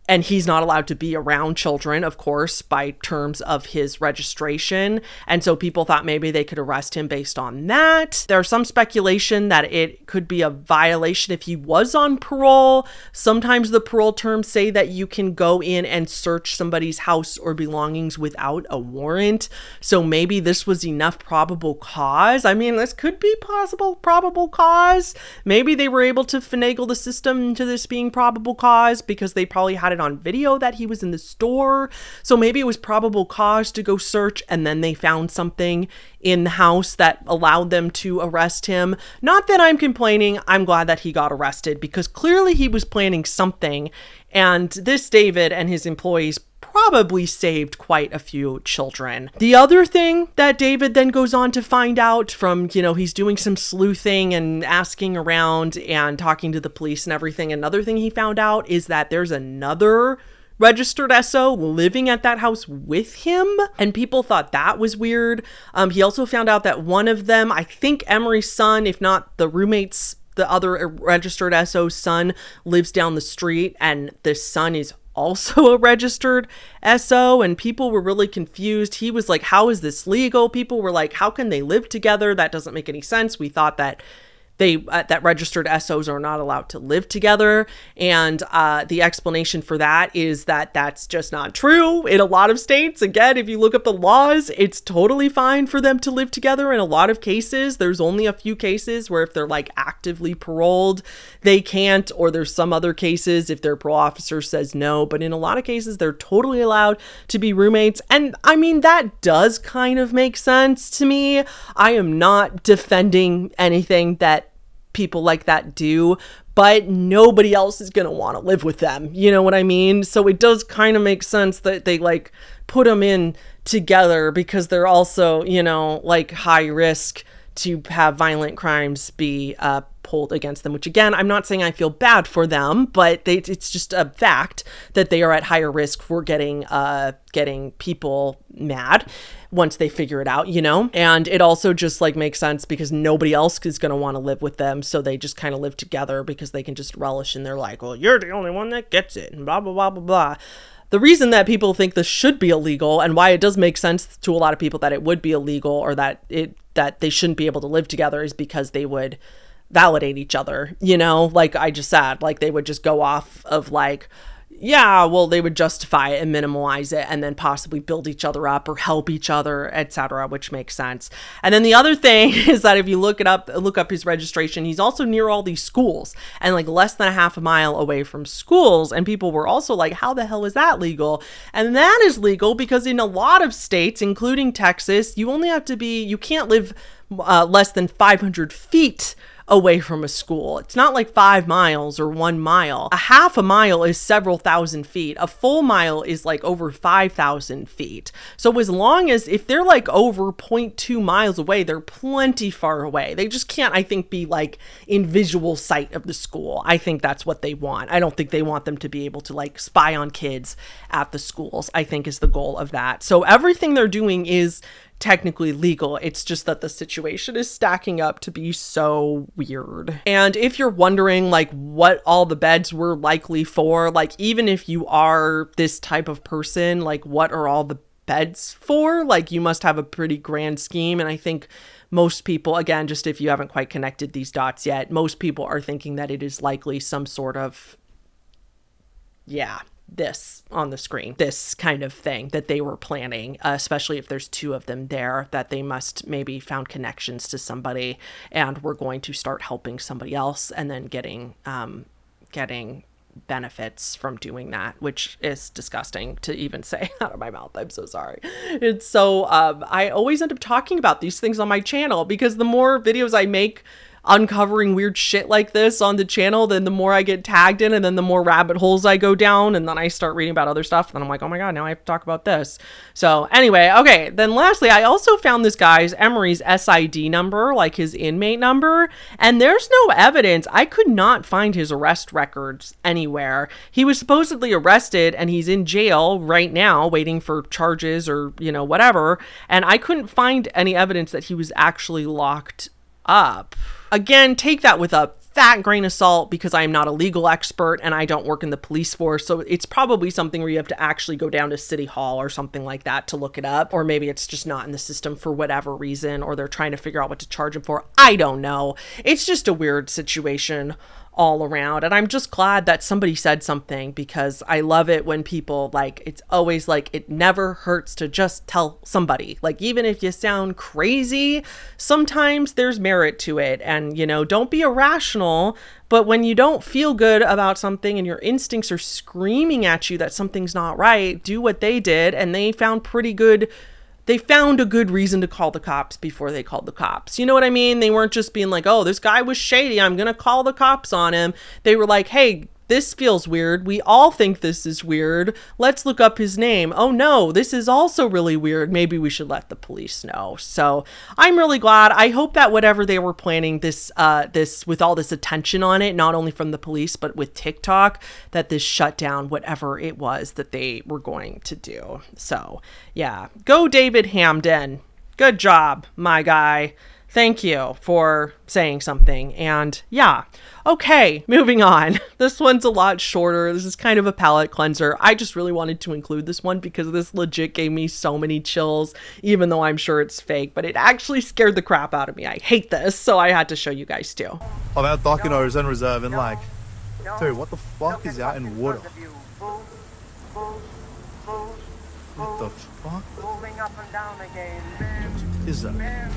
And he's not allowed to be around children, of course, by terms of his registration. And so people thought maybe they could arrest him based on that. There's some speculation that it could be a violation if he was on parole. Sometimes the parole terms say that you can go in and search somebody's house or belongings without a warrant. So maybe this was enough probable cause. I mean, this could be possible probable cause. Maybe they were able to finagle the system into this being probable cause because they probably had it on video that he was in the store. So maybe it was probable cause to go search, and then they found something in the house that allowed them to arrest him. Not that I'm complaining. I'm glad that he got arrested, because clearly he was planning something. And this David and his employees probably saved quite a few children. The other thing that David then goes on to find out from, you know, he's doing some sleuthing and asking around and talking to the police and everything. Another thing he found out is that there's another registered SO living at that house with him, and people thought that was weird. He also found out that one of them, I think Emery's son, if not the roommate's, the other registered SO's son, lives down the street, and this son is also a registered SO, and people were really confused. He was like, how is this legal? People were like, how can they live together? That doesn't make any sense. We thought that that registered SOs are not allowed to live together. And the explanation for that is that that's just not true. In a lot of states, again, if you look up the laws, it's totally fine for them to live together. In a lot of cases, there's only a few cases where if they're like actively paroled, they can't, or there's some other cases if their parole officer says no. But in a lot of cases, they're totally allowed to be roommates. And I mean, that does kind of make sense to me. I am not defending anything that people like that do, but nobody else is going to want to live with them. You know what I mean? So it does kind of make sense that they like put them in together because they're also, you know, like high risk to have violent crimes be pulled against them, which again, I'm not saying I feel bad for them, but it's just a fact that they are at higher risk for getting people mad once they figure it out, you know? And it also just like makes sense because nobody else is going to want to live with them. So they just kind of live together because they can just relish in their like, well, you're the only one that gets it and blah, blah, blah, blah, blah. The reason that people think this should be illegal and why it does make sense to a lot of people that it would be illegal or that they shouldn't be able to live together is because they would validate each other, you know, like I just said, like they would just go off of like, yeah, well, they would justify it and minimize it and then possibly build each other up or help each other, etc., which makes sense. And then the other thing is that if you look up his registration, he's also near all these schools and like less than a half a mile away from schools. And people were also like, how the hell is that legal? And that is legal because in a lot of states, including Texas, you can't live less than 500 feet away from a school. It's not like 5 miles or 1 mile. A half a mile is several thousand feet. A full mile is like over 5,000 feet. So as long as if they're like over 0.2 miles away, they're plenty far away. They just can't, I think, be like in visual sight of the school. I think that's what they want. I don't think they want them to be able to like spy on kids at the schools, I think is the goal of that. So everything they're doing is technically legal. It's just that the situation is stacking up to be so weird. And if you're wondering like what all the beds were likely for, like even if you are this type of person, like what are all the beds for? Like you must have a pretty grand scheme. And I think most people, again, just if you haven't quite connected these dots yet, most people are thinking that it is likely some sort of, this on the screen, this kind of thing that they were planning, especially if there's 2 of them there, that they must maybe found connections to somebody and we're going to start helping somebody else and then getting benefits from doing that, which is disgusting to even say out of my mouth. I'm so sorry. It's so, I always end up talking about these things on my channel because the more videos I make uncovering weird shit like this on the channel, then the more I get tagged in and then the more rabbit holes I go down and then I start reading about other stuff and then I'm like, oh my god, now I have to talk about this. So anyway, okay, then lastly, I also found this guy's Emery's SID number, like his inmate number, and there's no evidence. I could not find his arrest records anywhere. He was supposedly arrested and he's in jail right now waiting for charges or, you know, whatever, and I couldn't find any evidence that he was actually locked up. Again, take that with a fat grain of salt because I am not a legal expert and I don't work in the police force. So it's probably something where you have to actually go down to City Hall or something like that to look it up. Or maybe it's just not in the system for whatever reason, or they're trying to figure out what to charge him for. I don't know. It's just a weird situation all around. And I'm just glad that somebody said something because I love it when people like, it's always like, it never hurts to just tell somebody. Like, even if you sound crazy, sometimes there's merit to it. And, you know, don't be irrational, but when you don't feel good about something and your instincts are screaming at you that something's not right, do what they did. And they found a good reason to call the cops before they called the cops. You know what I mean? They weren't just being like, oh, this guy was shady, I'm going to call the cops on him. They were like, hey, this feels weird. We all think this is weird. Let's look up his name. Oh no, this is also really weird. Maybe we should let the police know. So I'm really glad. I hope that whatever they were planning this with all this attention on it, not only from the police, but with TikTok, that this shut down whatever it was that they were going to do. So yeah, go David Hamden. Good job, my guy. Thank you for saying something. And yeah, okay, moving on. This one's a lot shorter. This is kind of a palate cleanser. I just really wanted to include this one because this legit gave me so many chills, even though I'm sure it's fake, but it actually scared the crap out of me. I hate this, so I had to show you guys too. I'm out docking our Zen Reserve and like, dude, what the fuck is out in water? What the fuck? Moving up and down again. What is that? Man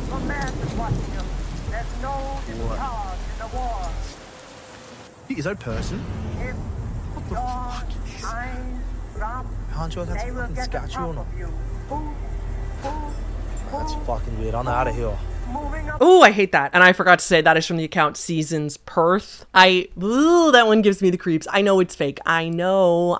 from Mars is watching him. There's no discharge in the war. Is that a person? If What the fuck is this? eyes drop, Aren't you that's they will fucking get the sketchy top or not? of you. That's fucking weird. I'm out of here. Moving up. Oh, I hate that. And I forgot to say that is from the account Seasons Perth. That one gives me the creeps. I know it's fake. I know.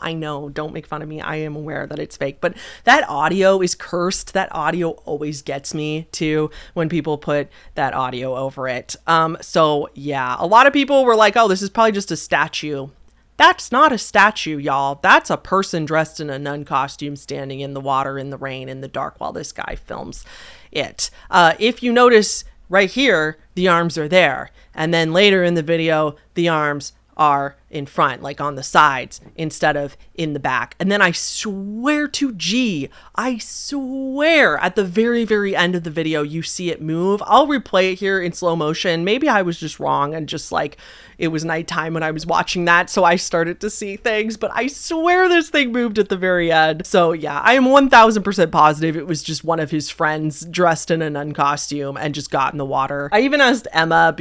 Don't make fun of me. I am aware that it's fake. But that audio is cursed. That audio always gets me too when people put that audio over it. So yeah, a lot of people were like, oh, this is probably just a statue. That's not a statue, y'all. That's a person dressed in a nun costume standing in the water, in the rain, in the dark while this guy films it. If you notice right here, the arms are there. And then later in the video, the arms are in front, like on the sides, instead of in the back. And then I swear to G, I swear at the very, very end of the video, you see it move. I'll replay it here in slow motion. Maybe I was just wrong and just like, it was nighttime when I was watching that, so I started to see things, but I swear this thing moved at the very end. So yeah, I am 1000% positive it was just one of his friends dressed in a nun costume and just got in the water. I even asked Emma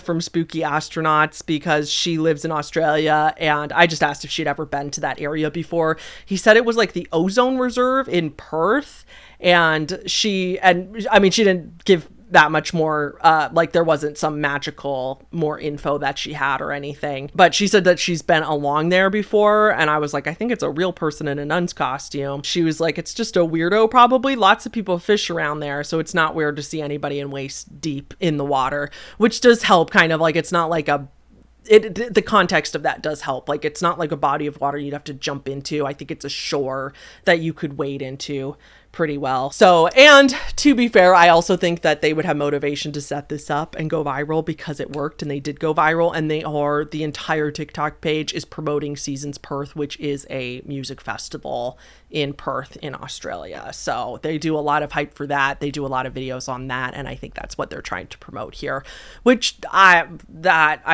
from Spooky Astronauts because she lives in Australia, and I just asked if she'd ever been to that area before. He said it was like the ozone reserve in Perth, and she didn't give that much more, like there wasn't some magical more info that she had or anything, but she said that she's been along there before, and I was like, I think it's a real person in a nun's costume. She was like, it's just a weirdo probably. Lots of people fish around there, so it's not weird to see anybody in waist deep in the water, which does help kind of like, it's not like the context of that does help. Like, it's not like a body of water you'd have to jump into. I think it's a shore that you could wade into pretty well. So, and to be fair, I also think that they would have motivation to set this up and go viral because it worked, and they did go viral, and the entire TikTok page is promoting Seasons Perth, which is a music festival in Perth in Australia. So they do a lot of hype for that. They do a lot of videos on that, and I think that's what they're trying to promote here, which I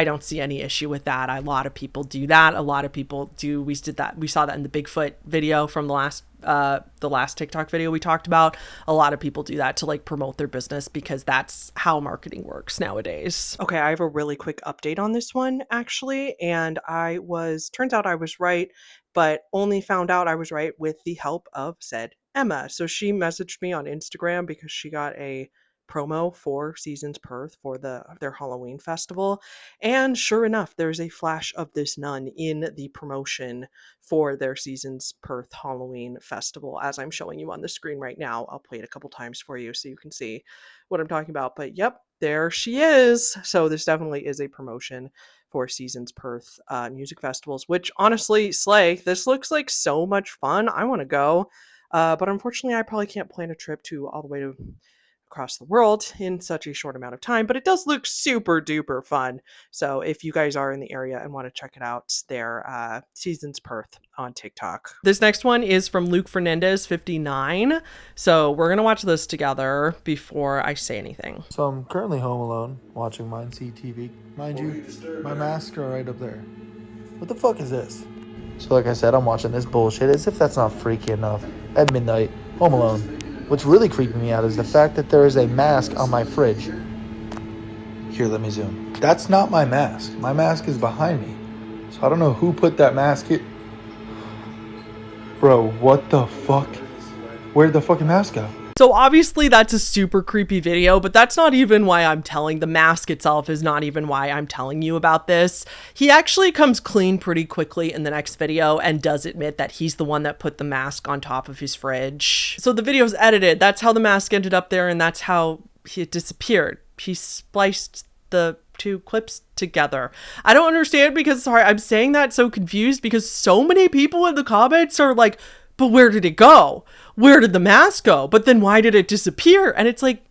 don't see any issue with that. A lot of people do that. A lot of people do. We saw that in the Bigfoot video from the last TikTok video we talked about. A lot of people do that to like promote their business because that's how marketing works nowadays. Okay, I have a really quick update on this one actually, and turns out I was right, but only found out I was right with the help of said Emma. So she messaged me on Instagram because she got a promo for Seasons Perth for their Halloween festival, and sure enough, there's a flash of this nun in the promotion for their Seasons Perth Halloween festival, as I'm showing you on the screen right now. I'll play it a couple times for you so you can see what I'm talking about, but yep, there she is. So this definitely is a promotion for Seasons Perth music festivals, which honestly, slay. This looks like so much fun. I want to go, but unfortunately I probably can't plan a trip to all the way to across the world in such a short amount of time, but it does look super duper fun. So if you guys are in the area and want to check it out, they're Seasons Perth on TikTok. This next one is from Luke Fernandez 59. So we're gonna watch this together before I say anything. So I'm currently home alone watching Mine See TV. Mind you, my masks are right up there. What the fuck is this? So like I said, I'm watching this bullshit as if that's not freaky enough. At midnight, home alone. What's really creeping me out is the fact that there is a mask on my fridge. Here, let me zoom. That's not my mask. My mask is behind me. So I don't know who put that mask here. Bro, what the fuck? Where'd the fucking mask go? So obviously that's a super creepy video, but that's not even why the mask itself is not even why I'm telling you about this. He actually comes clean pretty quickly in the next video and does admit that he's the one that put the mask on top of his fridge. So the video's edited. That's how the mask ended up there, and that's how it disappeared. He spliced the two clips together. I don't understand because, sorry, I'm saying that so confused because so many people in the comments are like, but where did it go? Where did the mask go? But then why did it disappear? And it's like,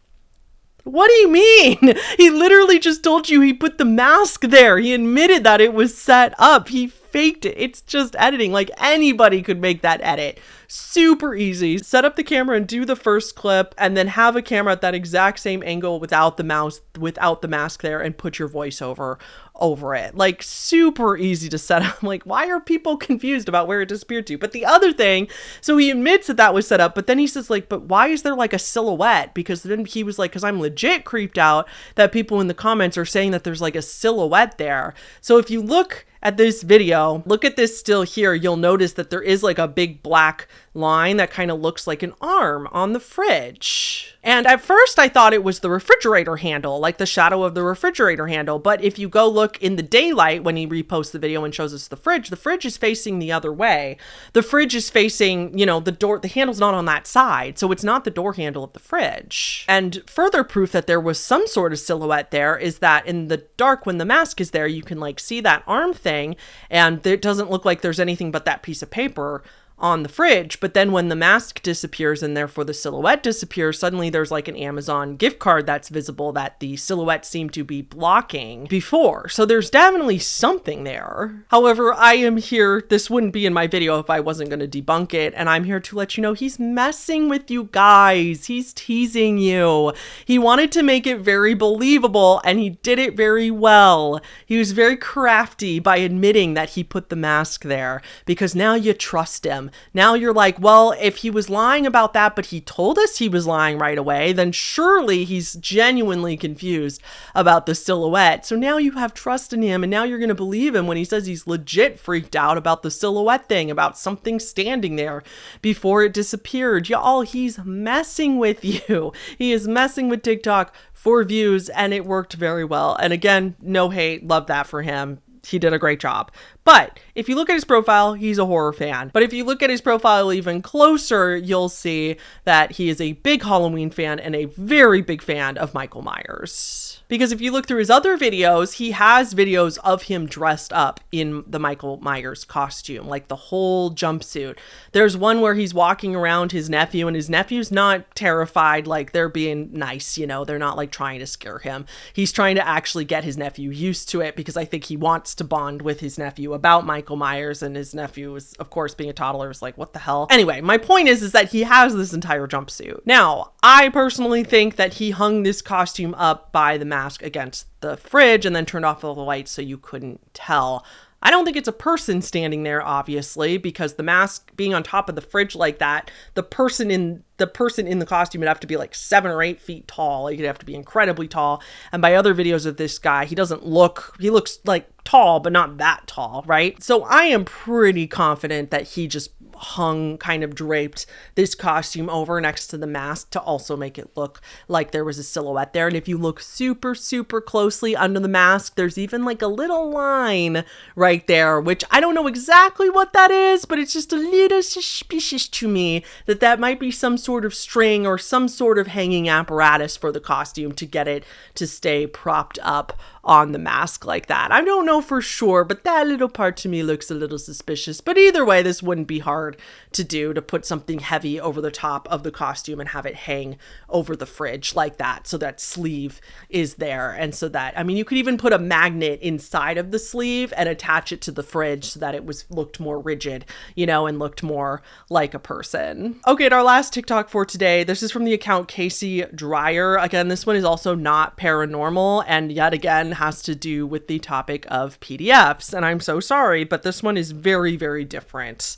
what do you mean? He literally just told you he put the mask there. He admitted that it was set up. He faked it. It's just editing. Like, anybody could make that edit. Super easy. Set up the camera and do the first clip, and then have a camera at that exact same angle without the mask there, and put your voiceover over it. Like, super easy to set up. Like, why are people confused about where it disappeared to? But the other thing, so he admits that that was set up, but then he says, like, but why is there like a silhouette? Because then he was like, because I'm legit creeped out that people in the comments are saying that there's like a silhouette there. So if you look at this video, look at this still here, you'll notice that there is like a big black line that kind of looks like an arm on the fridge. And at first I thought it was the refrigerator handle, like the shadow of the refrigerator handle. But if you go look in the daylight when he reposts the video and shows us the fridge is facing the other way. The fridge is facing, you know, the door, the handle's not on that side. So it's not the door handle of the fridge. And further proof that there was some sort of silhouette there is that in the dark, when the mask is there, you can like see that arm thing, and it doesn't look like there's anything but that piece of paper on the fridge. But then when the mask disappears and therefore the silhouette disappears, suddenly there's like an Amazon gift card that's visible that the silhouette seemed to be blocking before. So there's definitely something there. However, I am here, this wouldn't be in my video if I wasn't going to debunk it, and I'm here to let you know he's messing with you guys. He's teasing you. He wanted to make it very believable, and he did it very well. He was very crafty by admitting that he put the mask there, because now you trust him. Now you're like, well, if he was lying about that, but he told us he was lying right away, then surely he's genuinely confused about the silhouette. So now you have trust in him, and now you're going to believe him when he says he's legit freaked out about the silhouette thing, about something standing there before it disappeared. Y'all, he's messing with you. He is messing with TikTok for views, and it worked very well. And again, no hate, love that for him. He did a great job. But if you look at his profile, he's a horror fan. But if you look at his profile even closer, you'll see that he is a big Halloween fan and a very big fan of Michael Myers. Because if you look through his other videos, he has videos of him dressed up in the Michael Myers costume, like the whole jumpsuit. There's one where he's walking around his nephew, and his nephew's not terrified, like they're being nice, you know, they're not like trying to scare him. He's trying to actually get his nephew used to it, because I think he wants to bond with his nephew about Michael Myers, and his nephew is, of course, being a toddler, is like, what the hell? Anyway, my point is that he has this entire jumpsuit. Now, I personally think that he hung this costume up by the mask against the fridge and then turned off all the lights so you couldn't tell. I don't think it's a person standing there, obviously, because the mask being on top of the fridge like that, the person in the costume would have to be like 7 or 8 feet tall. Like, he'd have to be incredibly tall. And by other videos of this guy, he looks like tall, but not that tall, right? So I am pretty confident that he just hung, kind of draped this costume over next to the mask to also make it look like there was a silhouette there. And if you look super, super closely under the mask, there's even like a little line right there, which I don't know exactly what that is, but it's just a little suspicious to me that might be some sort of string or some sort of hanging apparatus for the costume to get it to stay propped up on the mask like that. I don't know for sure, but that little part to me looks a little suspicious. But either way, this wouldn't be hard to do, to put something heavy over the top of the costume and have it hang over the fridge like that, so that sleeve is there. And so that, I mean, you could even put a magnet inside of the sleeve and attach it to the fridge so that it looked more rigid, you know, and looked more like a person. Okay, and our last TikTok for today, this is from the account Casey Dreyer. Again, this one is also not paranormal, and yet again has to do with the topic of PDFs. And I'm so sorry, but this one is very, very different.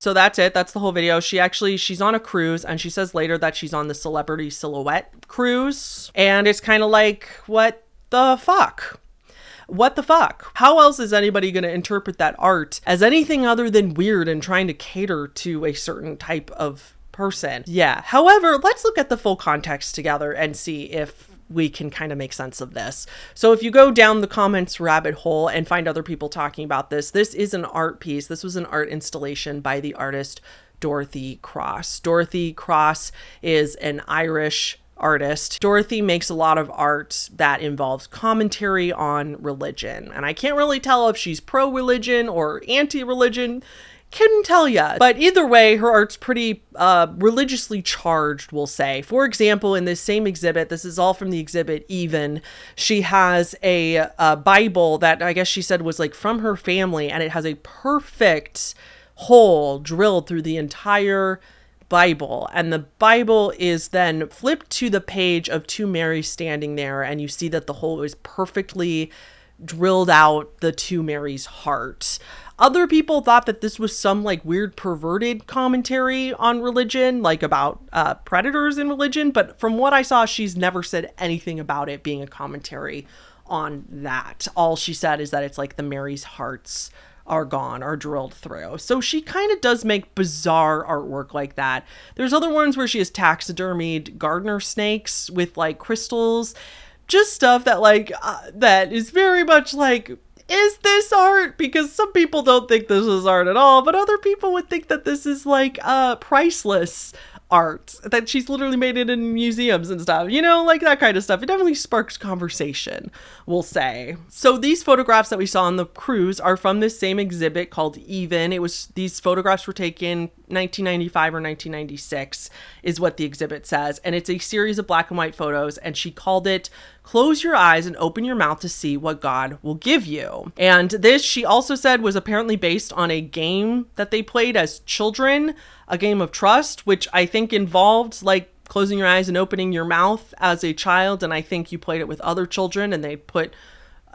So that's it. That's the whole video. She's on a cruise, and she says later that she's on the Celebrity Silhouette cruise. And it's kind of like, what the fuck? What the fuck? How else is anybody going to interpret that art as anything other than weird and trying to cater to a certain type of person? Yeah. However, let's look at the full context together and see if we can kind of make sense of this. So if you go down the comments rabbit hole and find other people talking about this, this is an art piece. This was an art installation by the artist Dorothy Cross. Dorothy Cross is an Irish artist. Dorothy makes a lot of art that involves commentary on religion. And I can't really tell if she's pro-religion or anti-religion. Couldn't tell ya. But either way, her art's pretty religiously charged, we'll say. For example, in this same exhibit, this is all from the exhibit Even, she has a Bible that I guess she said was like from her family, and it has a perfect hole drilled through the entire Bible, and the Bible is then flipped to the page of two Marys standing there, and you see that the hole is perfectly drilled out the two Marys' heart. Other people thought that this was some like weird perverted commentary on religion, like about predators in religion, but from what I saw, she's never said anything about it being a commentary on that. All she said is that it's like the Marys' hearts are gone, are drilled through. So she kind of does make bizarre artwork like that. There's other ones where she has taxidermied gardener snakes with like crystals, just stuff that like that is very much like, is this art? Because some people don't think this is art at all, but other people would think that this is like priceless art, that she's literally made it in museums and stuff, you know, like that kind of stuff. It definitely sparks conversation, we'll say. So these photographs that we saw on the cruise are from this same exhibit called Even. These photographs were taken 1995 or 1996 is what the exhibit says, and it's a series of black and white photos, and she called it Close Your Eyes and Open Your Mouth to See What God Will Give You. And this, she also said, was apparently based on a game that they played as children, a game of trust, which I think involved like closing your eyes and opening your mouth as a child. And I think you played it with other children, and they put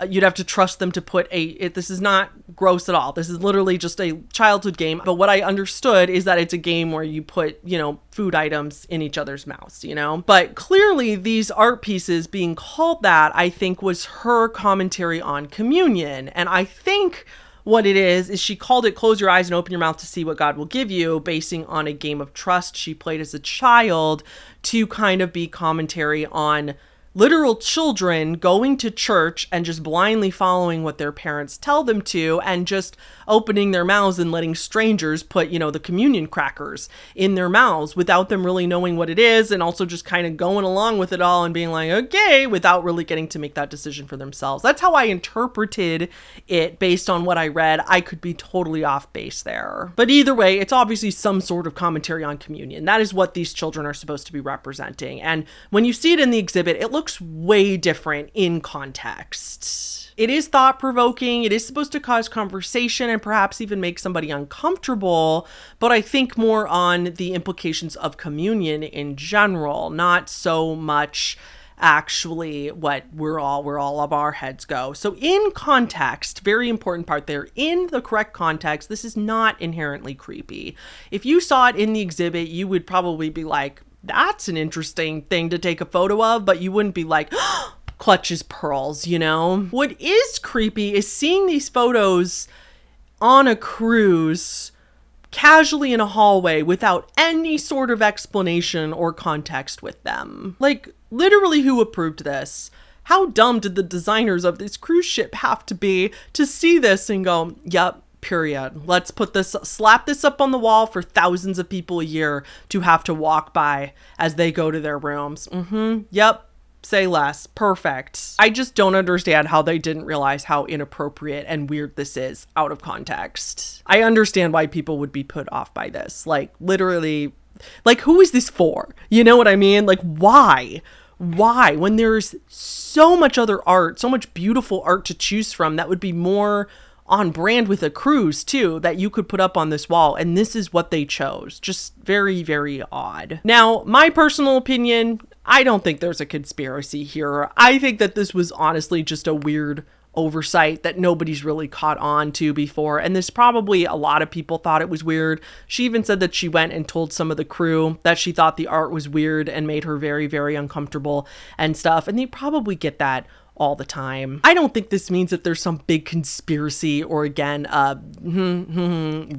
you'd have to trust them to put this is not gross at all. This is literally just a childhood game. But what I understood is that it's a game where you put, you know, food items in each other's mouths, you know. But clearly these art pieces being called that, I think, was her commentary on communion. And I think what it is she called it Close Your Eyes and Open Your Mouth to See What God Will Give You, basing on a game of trust she played as a child, to kind of be commentary on literal children going to church and just blindly following what their parents tell them to, and just opening their mouths and letting strangers put, you know, the communion crackers in their mouths without them really knowing what it is, and also just kind of going along with it all and being like, okay, without really getting to make that decision for themselves. That's how I interpreted it based on what I read. I could be totally off base there. But either way, it's obviously some sort of commentary on communion. That is what these children are supposed to be representing. And when you see it in the exhibit, it looks way different in context. It is thought-provoking. It is supposed to cause conversation and perhaps even make somebody uncomfortable, but I think more on the implications of communion in general, not so much actually where all of our heads go. So in context, very important part there, in the correct context, this is not inherently creepy. If you saw it in the exhibit, you would probably be like, that's an interesting thing to take a photo of, but you wouldn't be like, clutches pearls, you know? What is creepy is seeing these photos on a cruise casually in a hallway without any sort of explanation or context with them. Like, literally, who approved this? How dumb did the designers of this cruise ship have to be to see this and go, yep, period. Let's slap this up on the wall for thousands of people a year to have to walk by as they go to their rooms. Yep. Say less. Perfect. I just don't understand how they didn't realize how inappropriate and weird this is out of context. I understand why people would be put off by this. Like, literally, like, who is this for? You know what I mean? Like, why? Why? When there's so much other art, so much beautiful art to choose from that would be more on brand with a cruise too, that you could put up on this wall, and this is what they chose. Just very, very odd. Now, my personal opinion, I don't think there's a conspiracy here. I think that this was honestly just a weird oversight that nobody's really caught on to before, and this probably a lot of people thought it was weird. She even said that she went and told some of the crew that she thought the art was weird and made her very, very uncomfortable and stuff, and they probably get that all the time. I don't think this means that there's some big conspiracy or again,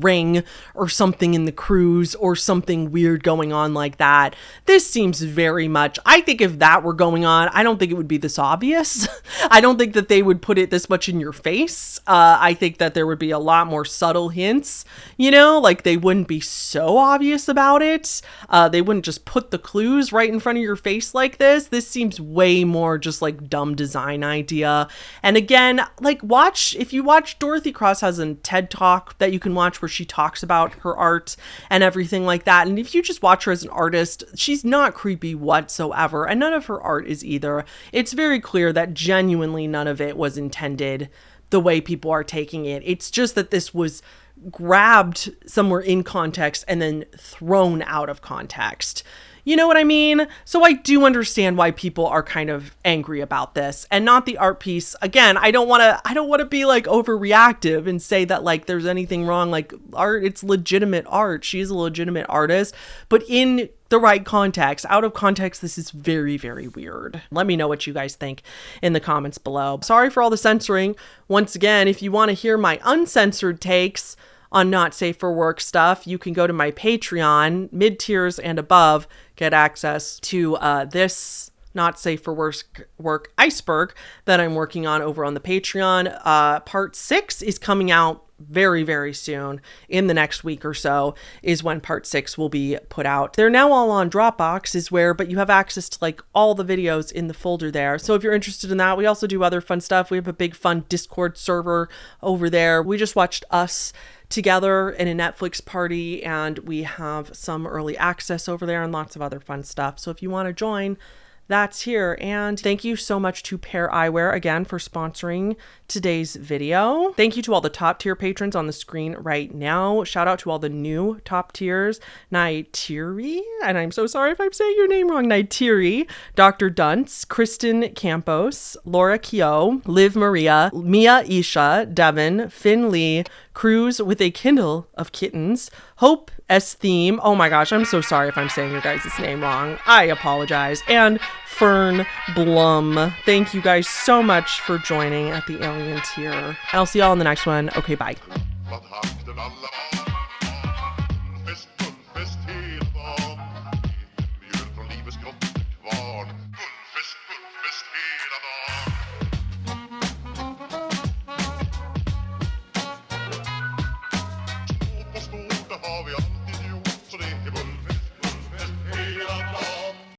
ring or something in the cruise or something weird going on like that. This seems very much, I think if that were going on, I don't think it would be this obvious. I don't think that they would put it this much in your face. I think that there would be a lot more subtle hints, you know, like they wouldn't be so obvious about it. They wouldn't just put the clues right in front of your face like this. This seems way more just like dumb design idea. And again, like if you watch, Dorothy Cross has a TED Talk that you can watch where she talks about her art and everything like that. And if you just watch her as an artist, she's not creepy whatsoever. And none of her art is either. It's very clear that genuinely none of it was intended the way people are taking it. It's just that this was grabbed somewhere in context and then thrown out of context. You know what I mean? So I do understand why people are kind of angry about this and not the art piece. Again, I don't want to be like overreactive and say that like there's anything wrong. Like art, it's legitimate art. She is a legitimate artist, but in the right context. Out of context, this is very, very weird. Let me know what you guys think in the comments below. Sorry for all the censoring. Once again, if you want to hear my uncensored takes on not safe for work stuff, you can go to my Patreon. Mid-tiers and above get access to this not safe for work iceberg that I'm working on over on the Patreon. Part 6 is coming out very, very soon. In the next week or so is when part 6 will be put out. They're now all on Dropbox but you have access to like all the videos in the folder there. So if you're interested in that, we also do other fun stuff. We have a big fun Discord server over there. We just watched Us together in a Netflix party and we have some early access over there and lots of other fun stuff. So if you want to join, that's here. And thank you so much to Pair Eyewear again for sponsoring today's video. Thank you to all the top tier patrons on the screen right now. Shout out to all the new top tiers: Naitiri, and I'm so sorry if I'm saying your name wrong, Naitiri, Dr. Dunce, Kristen Campos, Laura Kyo, Liv Maria, Mia Isha, Devin, Finn Lee, Cruz with a Kindle of Kittens, Hope S Theme. Oh my gosh, I'm so sorry if I'm saying your guys' name wrong. I apologize. And Fern Blum. Thank you guys so much for joining at the Alien tier. I'll see y'all in the next one. Okay, bye.